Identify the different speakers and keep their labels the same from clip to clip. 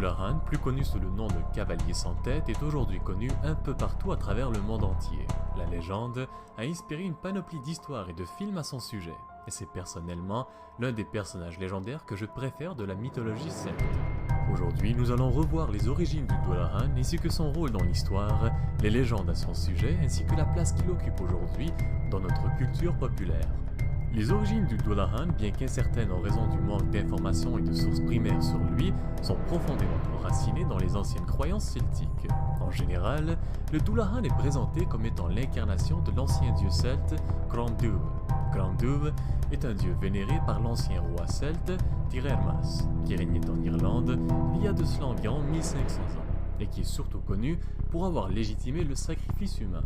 Speaker 1: Dullahan, plus connu sous le nom de Cavalier sans tête, est aujourd'hui connu un peu partout à travers le monde entier. La légende a inspiré une panoplie d'histoires et de films à son sujet, et c'est personnellement l'un des personnages légendaires que je préfère de la mythologie celte. Aujourd'hui, nous allons revoir les origines du Dullahan ainsi que son rôle dans l'histoire, les légendes à son sujet ainsi que la place qu'il occupe aujourd'hui dans notre culture populaire. Les origines du Dullahan, bien qu'incertaines en raison du manque d'informations et de sources primaires sur lui, sont profondément enracinées dans les anciennes croyances celtiques. En général, le Dullahan est présenté comme étant l'incarnation de l'ancien dieu celte Cronduv. Cronduv est un dieu vénéré par l'ancien roi celte Tirermas, qui régnait en Irlande il y a de cela environ 1500 ans, et qui est surtout connu pour avoir légitimé le sacrifice humain.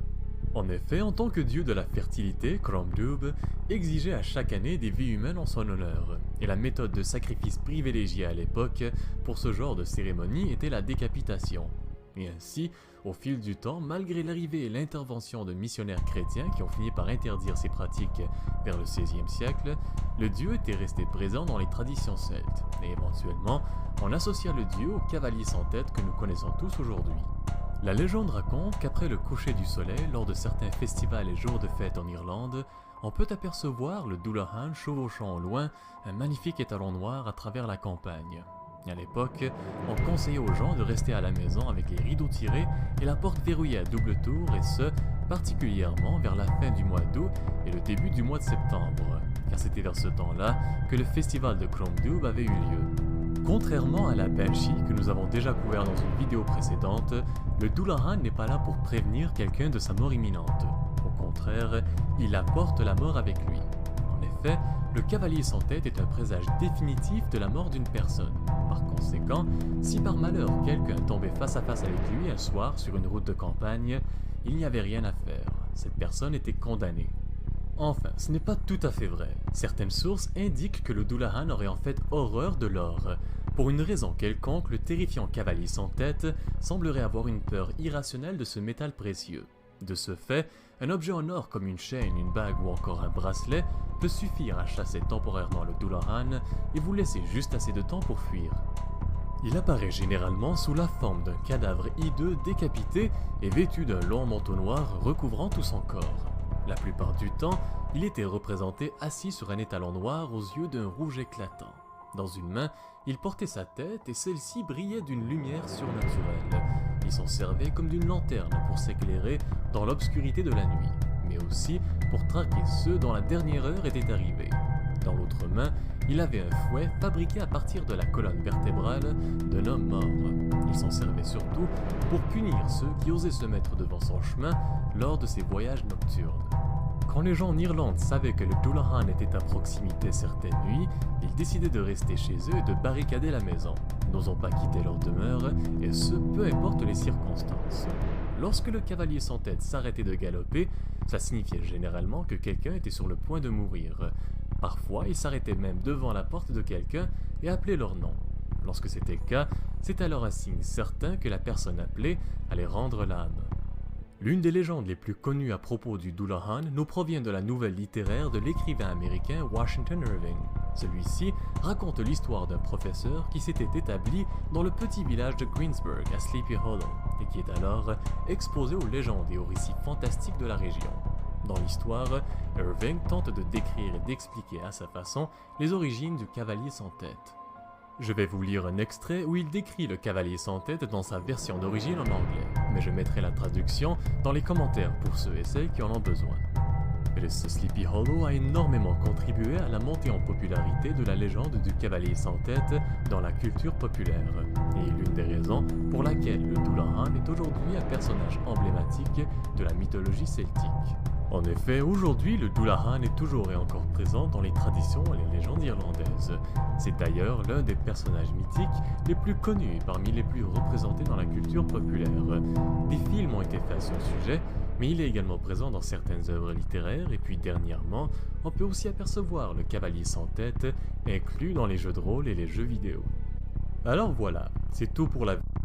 Speaker 1: En effet, en tant que dieu de la fertilité, Cronduv exigeait à chaque année des vies humaines en son honneur, et la méthode de sacrifice privilégiée à l'époque pour ce genre de cérémonie était la décapitation. Et ainsi, au fil du temps, malgré l'arrivée et l'intervention de missionnaires chrétiens qui ont fini par interdire ces pratiques vers le XVIe siècle, le dieu était resté présent dans les traditions celtes, et éventuellement, on associa le dieu au cavalier sans tête que nous connaissons tous aujourd'hui. La légende raconte qu'après le coucher du soleil, lors de certains festivals et jours de fête en Irlande, on peut apercevoir le Dullahan chevauchant au loin un magnifique étalon noir à travers la campagne. À l'époque, on conseillait aux gens de rester à la maison avec les rideaux tirés et la porte verrouillée à double tour, et ce, particulièrement vers la fin du mois d'août et le début du mois de septembre, car c'était vers ce temps-là que le festival de Cronduv avait eu lieu. Contrairement à la Banshee que nous avons déjà couvert dans une vidéo précédente, le Dullahan n'est pas là pour prévenir quelqu'un de sa mort imminente. Au contraire, il apporte la mort avec lui. En effet, le cavalier sans tête est un présage définitif de la mort d'une personne. Par conséquent, si par malheur quelqu'un tombait face à face avec lui un soir sur une route de campagne, il n'y avait rien à faire. Cette personne était condamnée. Enfin, ce n'est pas tout à fait vrai. Certaines sources indiquent que le Dullahan aurait en fait horreur de l'or. Pour une raison quelconque, le terrifiant cavalier sans tête semblerait avoir une peur irrationnelle de ce métal précieux. De ce fait, un objet en or comme une chaîne, une bague ou encore un bracelet peut suffire à chasser temporairement le Dullahan et vous laisser juste assez de temps pour fuir. Il apparaît généralement sous la forme d'un cadavre hideux décapité et vêtu d'un long manteau noir recouvrant tout son corps. La plupart du temps, il était représenté assis sur un étalon noir aux yeux d'un rouge éclatant. Dans une main, il portait sa tête et celle-ci brillait d'une lumière surnaturelle. Il s'en servait comme d'une lanterne pour s'éclairer dans l'obscurité de la nuit, mais aussi pour traquer ceux dont la dernière heure était arrivée. Dans l'autre main, il avait un fouet fabriqué à partir de la colonne vertébrale d'un homme mort. Il s'en servait surtout pour punir ceux qui osaient se mettre devant son chemin lors de ses voyages nocturnes. Quand les gens en Irlande savaient que le Dullahan était à proximité certaines nuits, ils décidaient de rester chez eux et de barricader la maison, n'osant pas quitter leur demeure, et ce, peu importe les circonstances. Lorsque le cavalier sans tête s'arrêtait de galoper, ça signifiait généralement que quelqu'un était sur le point de mourir. Parfois, il s'arrêtait même devant la porte de quelqu'un et appelait leur nom. Lorsque c'était le cas, c'est alors un signe certain que la personne appelée allait rendre l'âme. L'une des légendes les plus connues à propos du Dullahan nous provient de la nouvelle littéraire de l'écrivain américain Washington Irving. Celui-ci raconte l'histoire d'un professeur qui s'était établi dans le petit village de Greensburg à Sleepy Hollow et qui est alors exposé aux légendes et aux récits fantastiques de la région. Dans l'histoire, Irving tente de décrire et d'expliquer à sa façon les origines du cavalier sans tête. Je vais vous lire un extrait où il décrit le cavalier sans tête dans sa version d'origine en anglais, mais je mettrai la traduction dans les commentaires pour ceux et celles qui en ont besoin. Sleepy Hollow a énormément contribué à la montée en popularité de la légende du cavalier sans tête dans la culture populaire, et est l'une des raisons pour laquelle le Dullahan est aujourd'hui un personnage emblématique de la mythologie celtique. En effet, aujourd'hui, le Dullahan est toujours et encore présent dans les traditions et les légendes irlandaises. C'est d'ailleurs l'un des personnages mythiques les plus connus et parmi les plus représentés dans la culture populaire. Des films ont été faits à son sujet, mais il est également présent dans certaines œuvres littéraires, et puis dernièrement, on peut aussi apercevoir le cavalier sans tête, inclus dans les jeux de rôle et les jeux vidéo. Alors voilà, c'est tout pour la vidéo.